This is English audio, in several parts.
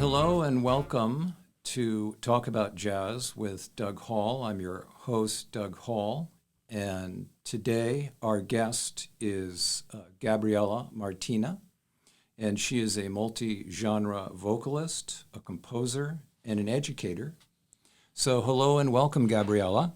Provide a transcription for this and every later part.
Hello and welcome to Talk About Jazz with Doug Hall. I'm your host, Doug Hall, and today our guest is Gabriela Martina, and she is a multi-genre vocalist, a composer, and an educator. So hello and welcome, Gabriela.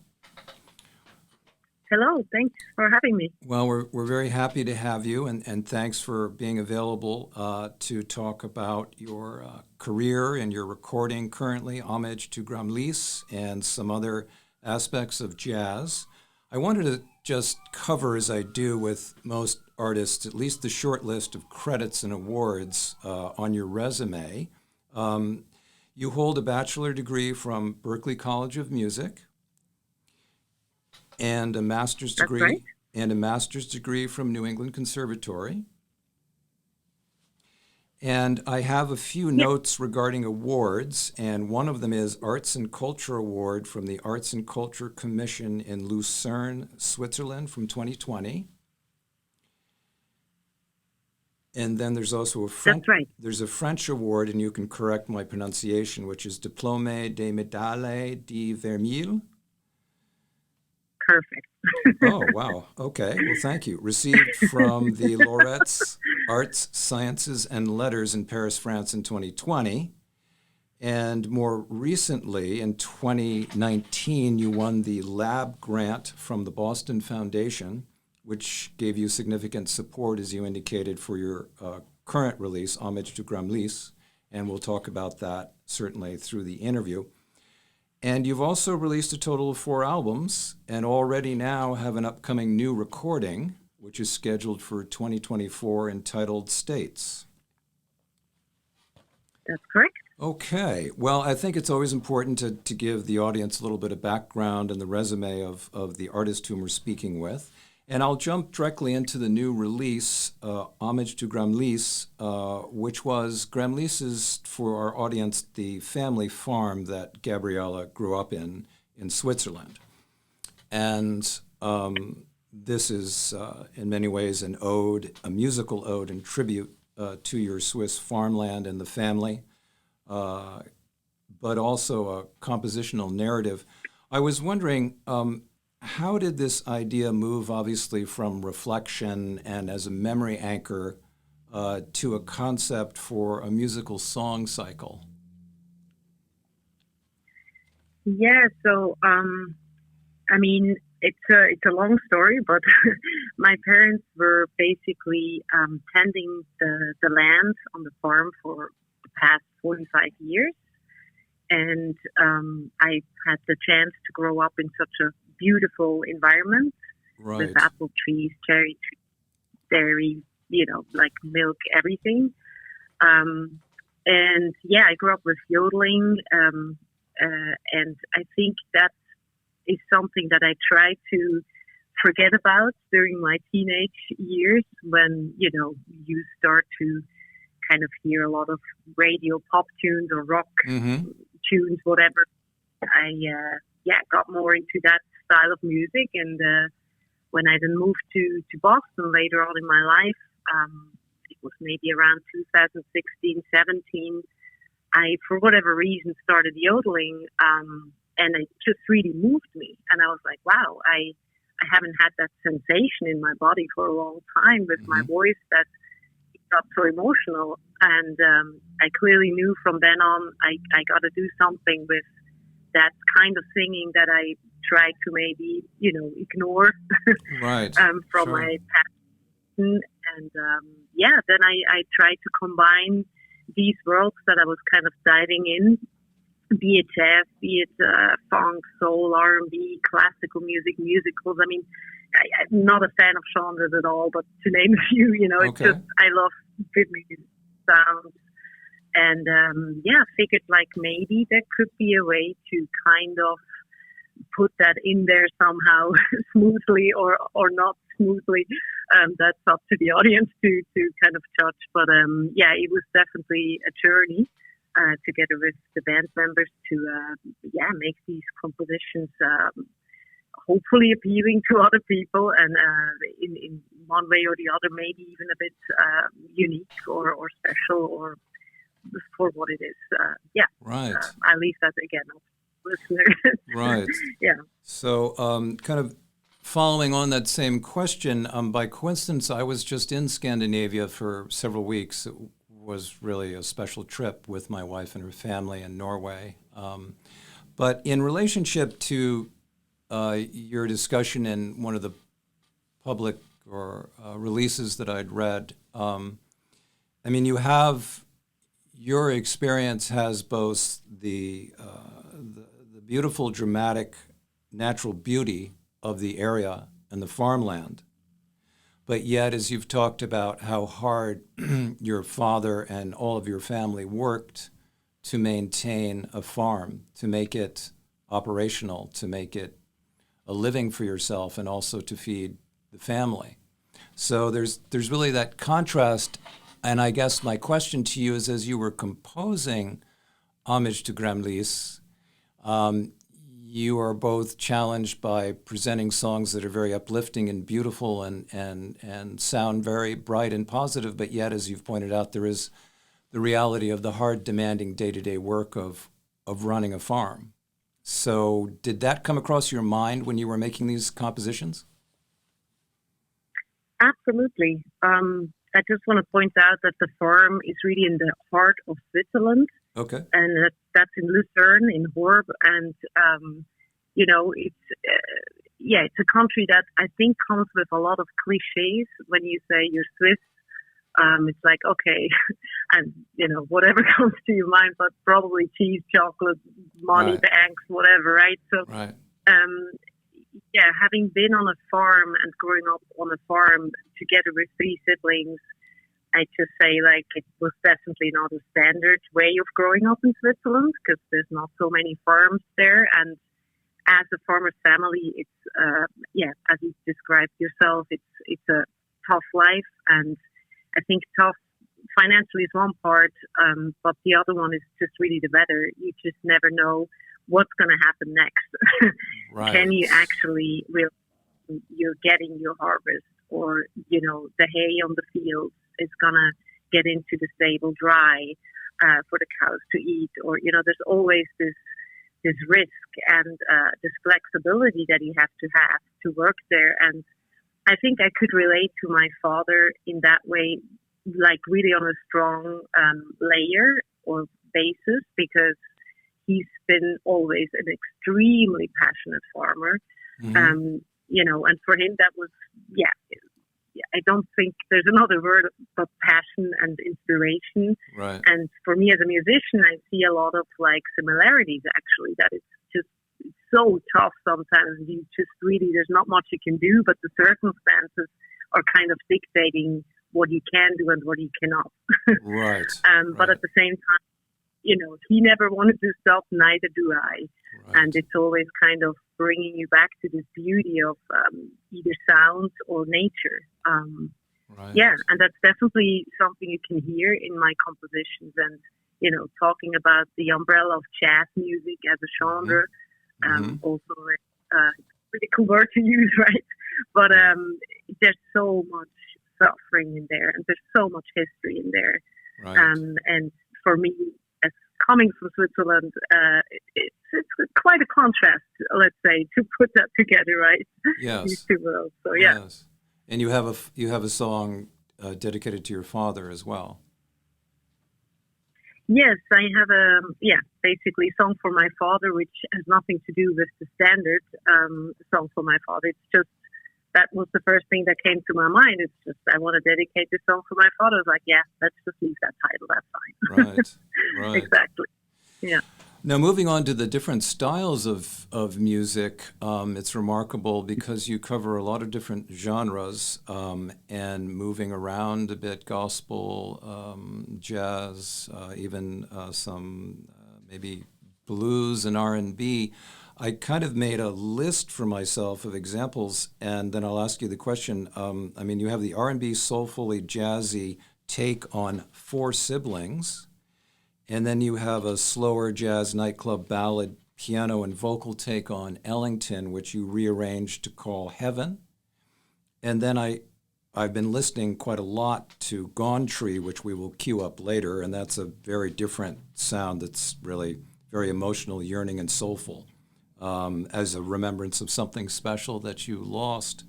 Hello, thanks for having me. Well, we're very happy to have you, and thanks for being available to talk about your career and your recording currently, Homage to Gramlis, and some other aspects of jazz. I wanted to just cover, as I do with most artists, at least the short list of credits and awards on your resume. You hold a bachelor degree from Berklee College of Music, and a master's degree, right. and a master's degree from New England Conservatory. And I have a few notes regarding awards, and one of them is Arts and Culture Award from the Arts and Culture Commission in Luzern, Switzerland from 2020. And then there's also there's a French award, and you can correct my pronunciation, which is DIPLôME de MÉDAILLE de VERMEIL. Perfect. Oh, wow. Okay. Well, thank you. Received from the lauréats, Arts-Sciences-Lettres in Paris, France in 2020. And more recently, in 2019, you won the LABgrant from the Boston Foundation, which gave you significant support, as you indicated, for your current release, Homage to Gramlis. And we'll talk about that certainly through the interview. And you've also released a total of 4 albums and already now have an upcoming new recording, which is scheduled for 2024, entitled States. That's correct. Okay. Well, I think it's always important to give the audience a little bit of background and the resume of the artist whom we're speaking with. And I'll jump directly into the new release, Homage to Gramlis, which was, Gramlis is, for our audience, the family farm that Gabriela grew up in Switzerland. And this is, in many ways, an ode, a musical ode and tribute to your Swiss farmland and the family, but also a compositional narrative. I was wondering, how did this idea move, obviously, from reflection and as a memory anchor to a concept for a musical song cycle? Yeah, so, I mean, it's a long story, but my parents were basically tending the land on the farm for the past 45 years. And I had the chance to grow up in such a beautiful environment with apple trees, cherry trees, dairy, like milk, everything. And yeah, I grew up with yodeling, and I think that is something that I try to forget about during my teenage years when, you start to kind of hear a lot of radio pop tunes or rock tunes, whatever. I got more into that style of music, and when I then moved to Boston later on in my life, it was maybe around 2016, 17, I, for whatever reason, started yodeling, and it just really moved me. And I was like, wow, I haven't had that sensation in my body for a long time with my voice that it got so emotional. And I clearly knew from then on I got to do something with that kind of singing that I tried to maybe, ignore from my past. And then I tried to combine these worlds that I was kind of diving in, be it jazz, be it funk, soul, R&B, classical music, musicals. I mean, I'm not a fan of genres at all, but to name a few, it's just, I love good music sounds. And figured like maybe there could be a way to kind of put that in there somehow smoothly or not smoothly. That's up to the audience to kind of judge. But it was definitely a journey together with the band members to make these compositions hopefully appealing to other people and in one way or the other, maybe even a bit unique or special or for what it is. Right. I leave that again up to the listener. Right. Yeah. So, kind of following on that same question, by coincidence, I was just in Scandinavia for several weeks. It was really a special trip with my wife and her family in Norway. But in relationship to your discussion in one of the public or releases that I'd read, I mean, your experience has both the beautiful, dramatic, natural beauty of the area and the farmland, but yet, as you've talked about how hard your father and all of your family worked to maintain a farm, to make it operational, to make it a living for yourself, and also to feed the family. So there's really that contrast. And I guess my question to you is, as you were composing Homage to Grämlis, you are both challenged by presenting songs that are very uplifting and beautiful and sound very bright and positive, but yet, as you've pointed out, there is the reality of the hard, demanding day-to-day work of running a farm. So did that come across your mind when you were making these compositions? Absolutely. I just want to point out that the farm is really in the heart of Switzerland. Okay. And that's in Luzern, in Horw. And, it's a country that I think comes with a lot of cliches. When you say you're Swiss, it's like, okay, and, whatever comes to your mind, but probably cheese, chocolate, money, Right. banks, whatever, right? So, Right. having been on a farm and growing up on a farm together with 3 siblings, I just say, it was definitely not a standard way of growing up in Switzerland, because there's not so many farms there. And as a farmer's family, it's, as you described yourself, it's a tough life. And I think tough financially is one part, but the other one is just really the weather. You just never know what's going to happen next. Right. Can you actually you're getting your harvest, or the hay on the fields is going to get into the stable dry for the cows to eat, or there's always this risk and this flexibility that you have to work there. And I think I could relate to my father in that way, really on a strong layer or basis, because he's been always an extremely passionate farmer. Mm-hmm. And for him that was, I don't think there's another word but passion and inspiration. Right. And for me as a musician, I see a lot of similarities actually, that it's so tough sometimes. You just really, there's not much you can do, but the circumstances are kind of dictating what you can do and what you cannot. Right. But at the same time, he never wanted to stop, neither do I. Right. And it's always kind of bringing you back to this beauty of either sounds or nature. Right. Yeah, and that's definitely something you can hear in my compositions. And, talking about the umbrella of jazz music as a genre, also a pretty cool word to use, right? But there's so much suffering in there, and there's so much history in there. Right. And for me, as coming from Switzerland, it's quite a contrast, let's say, to put that together, right? Yes. These 2 worlds. So yeah. Yes. And you have a song dedicated to your father as well. Yes, I have basically a song for my father, which has nothing to do with the standard song for my father. It's just, that was the first thing that came to my mind. It's just, I want to dedicate this song for my father. I was like, let's just leave that title. That's fine. Right. Exactly. Yeah. Now, moving on to the different styles of music, it's remarkable because you cover a lot of different genres and moving around a bit, gospel, jazz, even some maybe blues and R&B. I kind of made a list for myself of examples, and then I'll ask you the question. You have the R&B, soulfully jazzy take on 4 Siblings, and then you have a slower jazz nightclub ballad, piano and vocal take on Ellington, which you rearranged to call Heaven. And then I I've been listening quite a lot to Gone Tree, which we will cue up later, and that's a very different sound that's really very emotional, yearning, and soulful, as a remembrance of something special that you lost.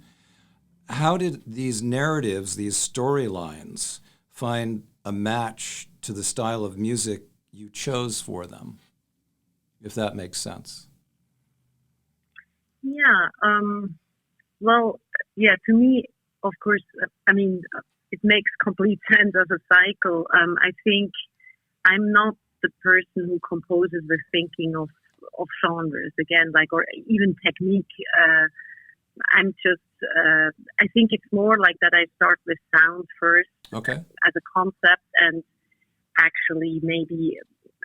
How did these narratives, these storylines, find a match to the style of music you chose for them, if that makes sense? Yeah. Well, yeah, to me, of course, I mean, it makes complete sense as a cycle. I think I'm not the person who composes with thinking of genres again, like, or even technique. I'm just, I think it's more like that I start with sound first, okay, as a concept, and actually maybe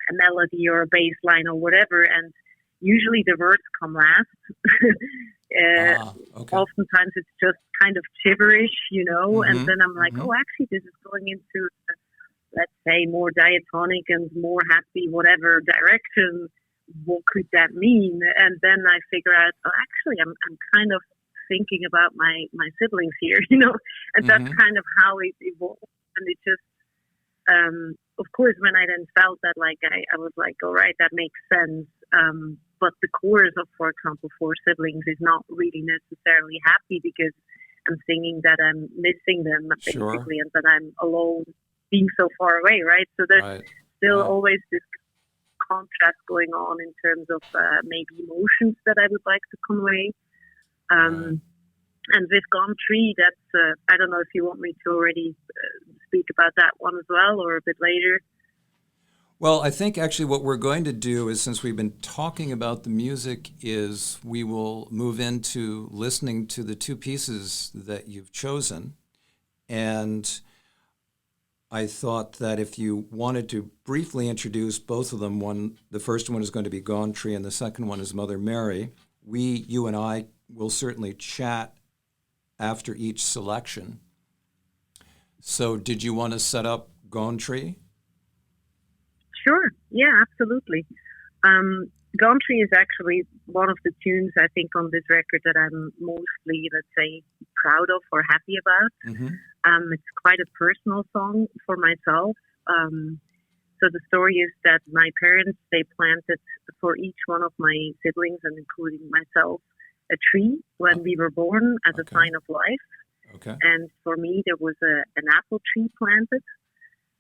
a melody or a bass line or whatever, and usually the words come last. Okay. Oftentimes it's just kind of gibberish, Mm-hmm. and then I'm like, oh, actually this is going into, let's say, more diatonic and more happy, whatever direction. What could that mean? And then I figure out, oh, actually I'm kind of thinking about my siblings here, and that's kind of how it evolved. And it just, of course, when I then felt that, like, I was like, all right, that makes sense. But the chorus of, for example, Four Siblings is not really necessarily happy because I'm singing that I'm missing them, basically, and that I'm alone, being so far away, right? So there's still always this contrast going on in terms of maybe emotions that I would like to convey. And with Gone Tree, that's, I don't know if you want me to already speak about that one as well, or a bit later. Well, I think actually what we're going to do is, since we've been talking about the music, is we will move into listening to the two pieces that you've chosen. And I thought that if you wanted to briefly introduce both of them, the first one is going to be Gone Tree and the second one is Mother Mary. You and I will certainly chat after each selection. So did you want to set up Gone Tree? Sure. Yeah, absolutely. Gone Tree is actually one of the tunes, I think, on this record that I'm mostly, let's say, proud of or happy about. Mm-hmm. It's quite a personal song for myself. So the story is that my parents, they planted for each one of my siblings, and including myself, a tree when we were born as a sign of life. Okay. And for me, there was an apple tree planted.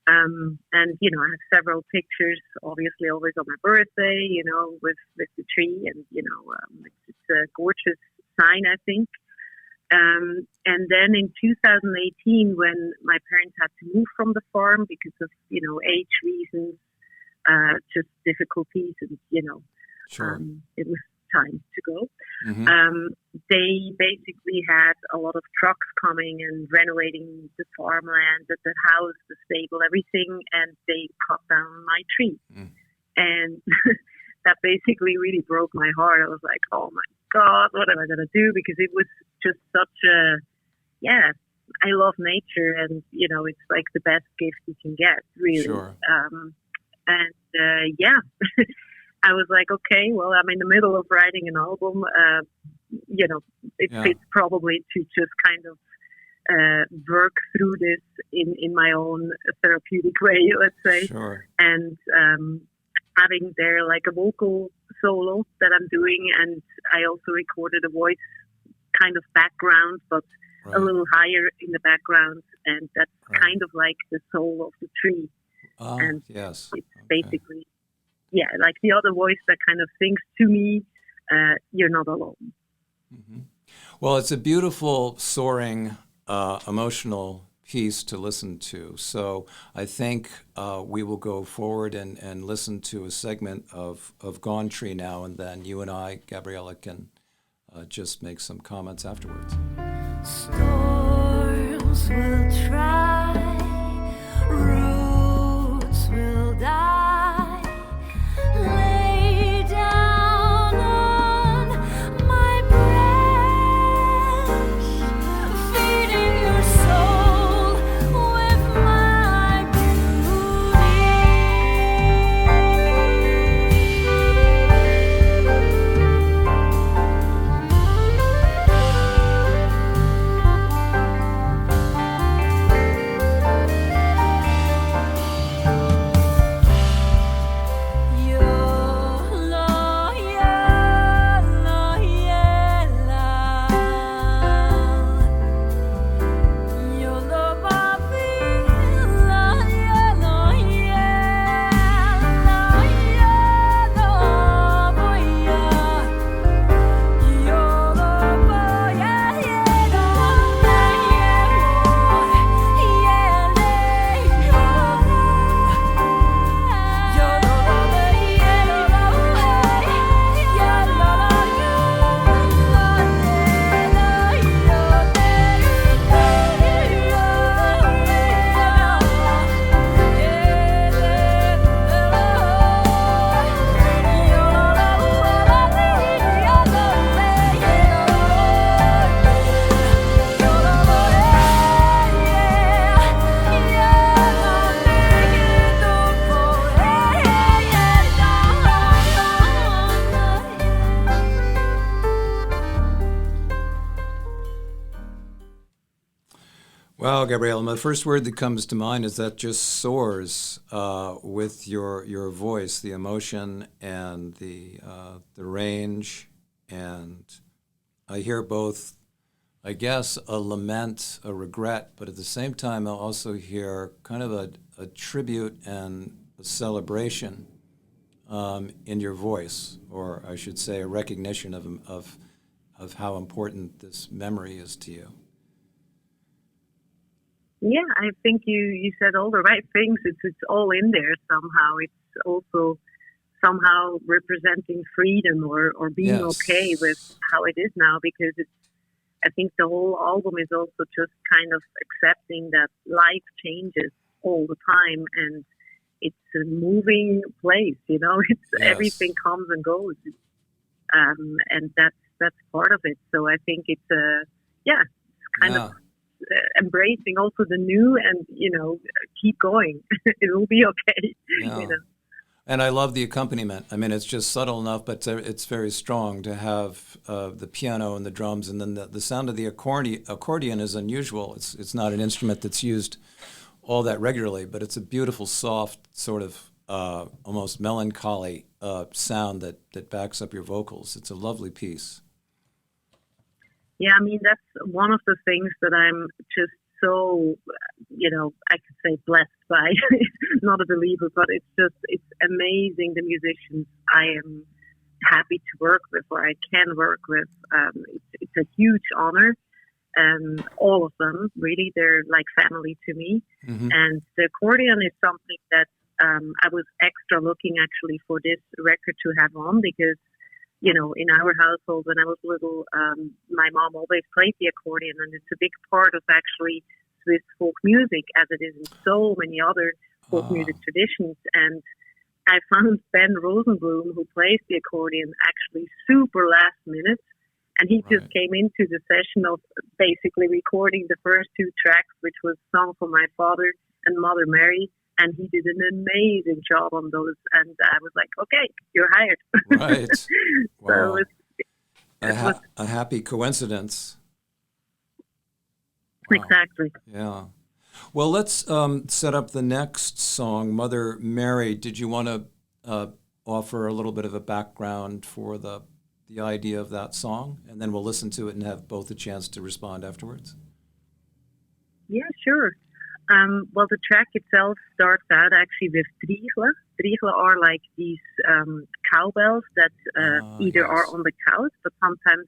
And, I have several pictures, obviously always on my birthday, with the tree. And, it's a gorgeous sign, I think. And then in 2018, when my parents had to move from the farm because of, age reasons, just difficulties, and, it was time to go. Mm-hmm. They basically had a lot of trucks coming and renovating the farmland, the house, the stable, everything, and they cut down my tree. Mm. And that basically really broke my heart. I was like, oh my God, what am I going to do? Because it was just such I love nature, and, it's like the best gift you can get, really. Sure. I was like, okay, well, I'm in the middle of writing an album. It fits probably to just kind of work through this in my own therapeutic way, let's say. Sure. And having there like a vocal solo that I'm doing, and I also recorded a voice kind of background, but a little higher in the background, and that's kind of like the soul of the tree. And yes. It's basically... Yeah, like the other voice that kind of sings to me, you're not alone. Mm-hmm. Well, it's a beautiful, soaring, emotional piece to listen to. So I think we will go forward and listen to a segment of Gone Tree now, and then you and I, Gabriella, can just make some comments afterwards. Storms will try, roots will die. Lay down on my branch, feeding your soul with my beauty. Well, Gabriella, the first word that comes to mind is that just soars with your voice, the emotion and the range, and I hear both, I guess, a lament, a regret, but at the same time, I'll also hear kind of a tribute and a celebration in your voice, or I should say, a recognition of how important this memory is to you. Yeah, I think you said all the right things. It's all in there somehow. It's also somehow representing freedom or being okay with how it is now, because I think the whole album is also just kind of accepting that life changes all the time, and it's a moving place, it's everything comes and goes. And that's part of it. So I think it's kind of embracing also the new and, keep going. It will be okay, And I love the accompaniment. I mean, it's just subtle enough, but it's very strong to have the piano and the drums, and then the sound of the accordion is unusual. It's not an instrument that's used all that regularly, but it's a beautiful, soft, sort of almost melancholy sound that backs up your vocals. It's a lovely piece. Yeah, I mean, that's one of the things that I'm just so, I could say blessed by. Not a believer, but it's amazing the musicians I am happy to work with, or I can work with. It's a huge honor. All of them, really, they're like family to me. Mm-hmm. And the accordion is something that I was extra looking actually for this record to have on, because in our household when I was little, my mom always played the accordion, and it's a big part of actually Swiss folk music, as it is in so many other folk music traditions. And I found Ben Rosenblum, who plays the accordion, actually super last minute, and he just came into the session of basically recording the first two tracks, which was Song for My Father and Mother Mary. And he did an amazing job on those. And I was like, okay, you're hired. Right. Wow. So a happy coincidence. Wow. Exactly. Yeah. Well, let's set up the next song, Mother Mary. Did you want to offer a little bit of a background for the idea of that song? And then we'll listen to it and have both a chance to respond afterwards. Yeah, sure. Well, the track itself starts out actually with driegle. Driegle are like these cowbells that either are on the cows, but sometimes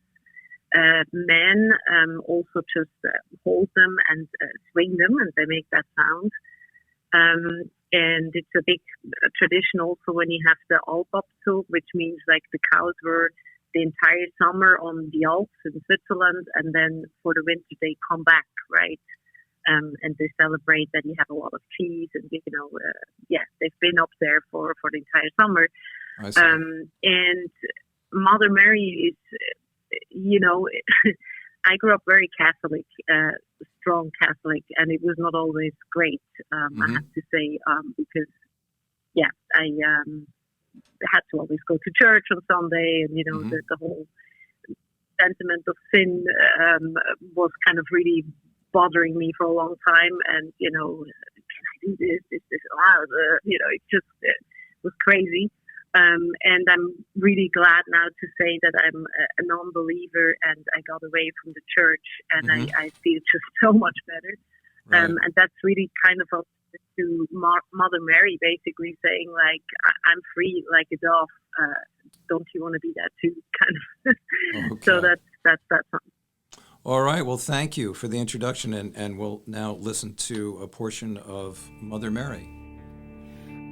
men also just hold them and swing them, and they make that sound. And it's a big tradition also when you have the Alpabzug, which means like the cows were the entire summer on the Alps in Switzerland, and then for the winter they come back, right? And they celebrate that you have a lot of cheese, and they've been up there for the entire summer. And Mother Mary is, I grew up very Catholic, strong Catholic, and it was not always great, I have to say, because I had to always go to church on Sunday, and the whole sentiment of sin was kind of really bothering me for a long time, and can I do this? Is this allowed? It just was crazy. And I'm really glad now to say that I'm a non-believer, and I got away from the church, and I feel just so much better. And that's really kind of up to Mother Mary, basically saying like, I'm free like a dove. Don't you want to be that too? Kind of. Okay. So that's something. All right. Well, thank you for the introduction, and we'll now listen to a portion of Mother Mary.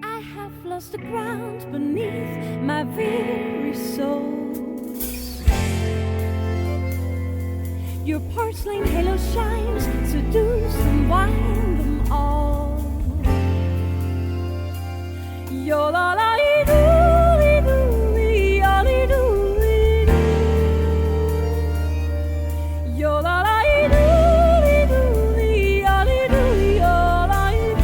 I have lost the ground beneath my very soul. Your porcelain halo shines, seduce and wind them all. Yo-la-la-dee-doo-dee-doo-dee, yo-dee-doo-dee-doo. Yo-la-la-dee-doo-dee-doo-dee, yo-dee-doo-dee, yo-la-dee-doo.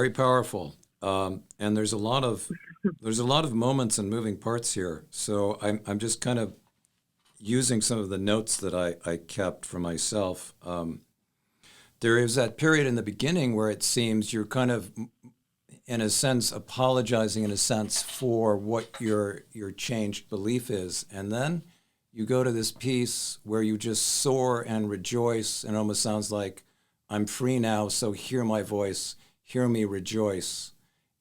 very powerful. And there's a lot of moments and moving parts here. So I'm just kind of using some of the notes that I kept for myself. There is that period in the beginning where it seems you're kind of, in a sense, apologizing in a sense for what your changed belief is. And then you go to this piece where you just soar and rejoice, and it almost sounds like, I'm free now, so hear my voice, hear me rejoice,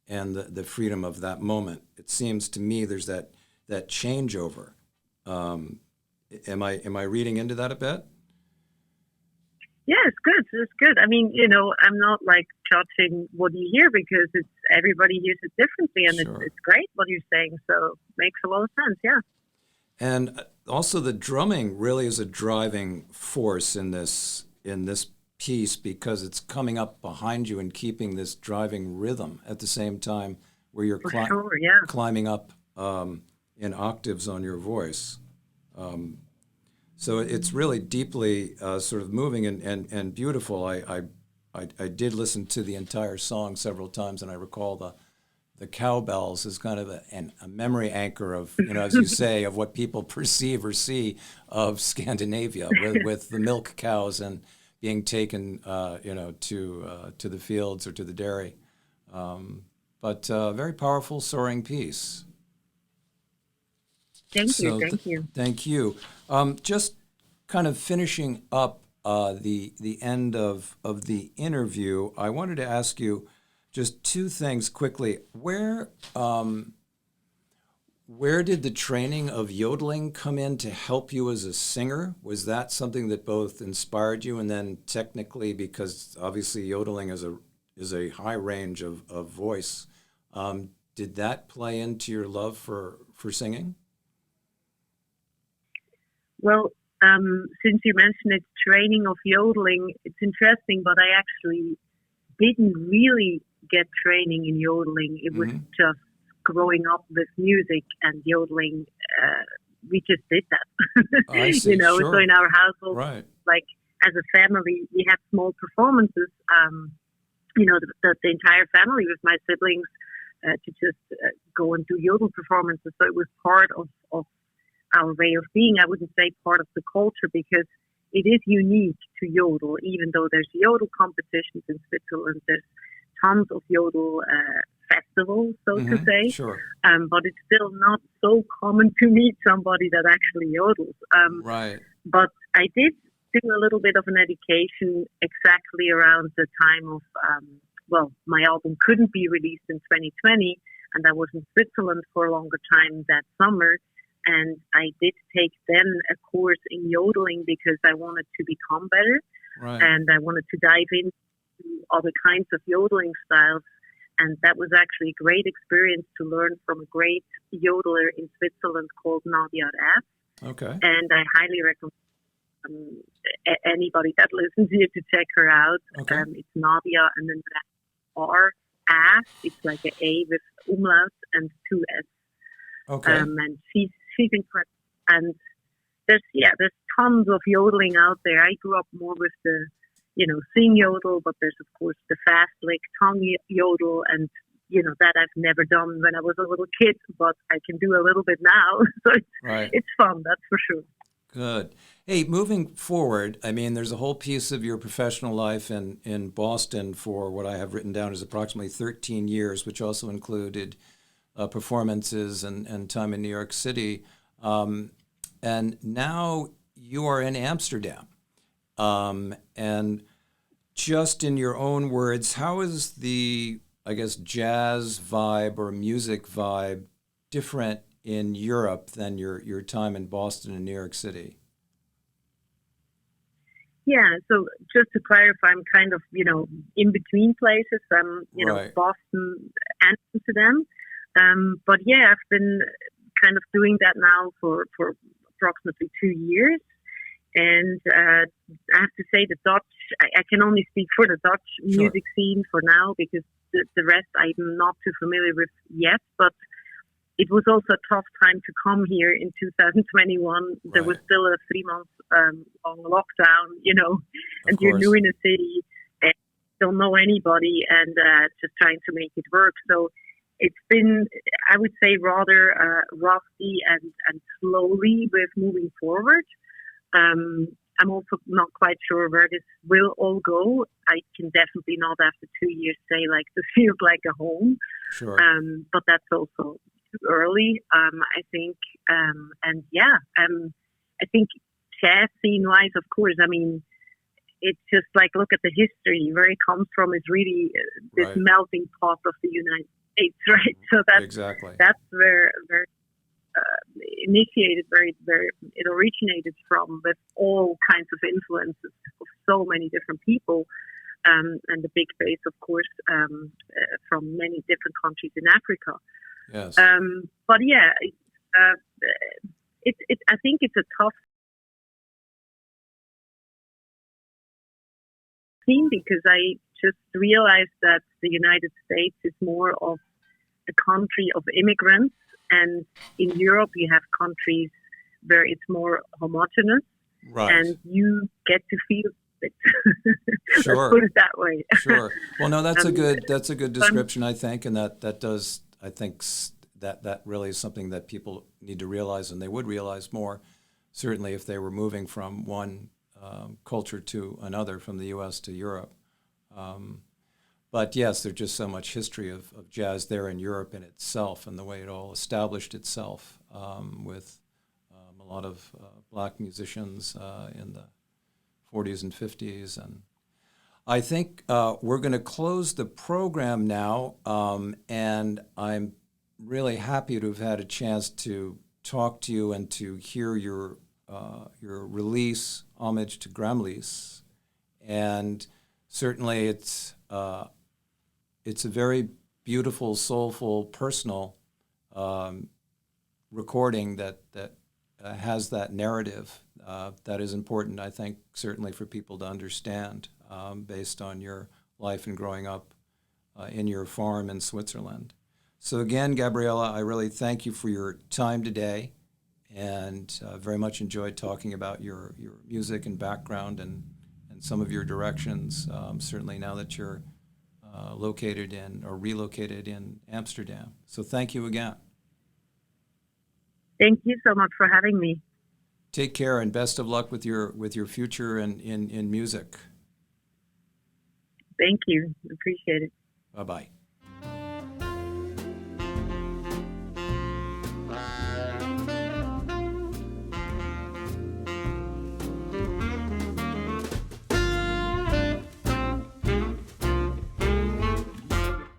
and the freedom of that moment. It seems to me there's that changeover. Am I reading into that a bit? Yeah, it's good. It's good. I mean, I'm not like judging what you hear because everybody hears it differently, and Sure. it's great what you're saying. So it makes a lot of sense. Yeah. And also the drumming really is a driving force in this piece because it's coming up behind you and keeping this driving rhythm at the same time where you're Sure, yeah. climbing up in octaves on your voice. So it's really deeply sort of moving and beautiful. I did listen to the entire song several times, and I recall the cowbells is kind of a memory anchor of, as you say, of what people perceive or see of Scandinavia with the milk cows and being taken, to the fields or to the dairy. But very powerful, soaring piece. Thank you. Thank you. Just kind of finishing up the end of the interview, I wanted to ask you just two things quickly. Where did the training of yodeling come in to help you as a singer? Was that something that both inspired you, and then technically, because obviously yodeling is a high range of voice, did that play into your love for singing? Well, since you mentioned it, training of yodeling, it's interesting, but I actually didn't really get training in yodeling. It was just growing up with music and yodeling. We just did that. I see, Sure. So in our household, right. like as a family, we had small performances, the entire family with my siblings to just go and do yodel performances. So it was part of our way of being. I wouldn't say part of the culture because it is unique to yodel, even though there's yodel competitions in Switzerland. There's tons of yodel festivals, so to say. Sure. But it's still not so common to meet somebody that actually yodels. Right. But I did do a little bit of an education exactly around the time of, my album couldn't be released in 2020, and I was in Switzerland for a longer time that summer. And I did take then a course in yodeling because I wanted to become better. Right. And I wanted to dive into other kinds of yodeling styles. And that was actually a great experience to learn from a great yodeler in Switzerland called Nadia F. Okay. And I highly recommend anybody that listens here to check her out. Okay. It's Nadia and then R A. It's like an A with umlaut and two S. Okay. And she's incredible. And there's tons of yodeling out there. I grew up more with the, sing yodel, but there's of course the fast lick tongue yodel, and that I've never done when I was a little kid, but I can do a little bit now. So it's fun, that's for sure. Good. Hey, moving forward, I mean, there's a whole piece of your professional life in Boston for what I have written down as approximately 13 years, which also included performances and time in New York City. And now you are in Amsterdam. And just in your own words, how is the, jazz vibe or music vibe different in Europe than your time in Boston and New York City? Yeah, so just to clarify, I'm kind of, in between places. I'm, Right. Boston and Amsterdam. But yeah, I've been kind of doing that now for approximately 2 years. And I have to say the Dutch, I can only speak for the Dutch music scene for now because the rest I'm not too familiar with yet. But it was also a tough time to come here in 2021. There was still a 3 month long lockdown, and you're new in a city. don't know anybody and just trying to make it work. So it's been, I would say, rather rocky and slowly with moving forward. I'm also not quite sure where this will all go. I can definitely not after 2 years say like this feels like a home. Sure. But that's also too early, I think. And yeah, I think jazz scene-wise, of course, I mean, it's just like, look at the history. Where it comes from is really this Right. melting pot of the United States, right? So that's where initiated, where it originated from, with all kinds of influences of so many different people, and the big base, of course, from many different countries in Africa. Yes. But yeah, I think it's a tough scene, because I just realized that the United States is more of a country of immigrants, and in Europe you have countries where it's more homogenous, Right. and you get to feel it. Sure. Let's put it that way. Sure. Well, no, that's a good description, I think, and that does, I think, that really is something that people need to realize, and they would realize more, certainly if they were moving from one culture to another, from the U.S. to Europe. But yes, there's just so much history of jazz there in Europe in itself, and the way it all established itself, with a lot of black musicians in the 40s and 50s. And I think we're going to close the program now, and I'm really happy to have had a chance to talk to you and to hear your release, Homage to Gramlis. And certainly it's a very beautiful, soulful, personal recording that has that narrative that is important, I think, certainly for people to understand, based on your life and growing up in your farm in Switzerland. So again, Gabriella, I really thank you for your time today, and very much enjoyed talking about your music and background and some of your directions, certainly now that you're relocated in Amsterdam. So thank you again. Thank you so much for having me. Take care, and best of luck with your future in music. Thank you. Appreciate it. Bye-bye.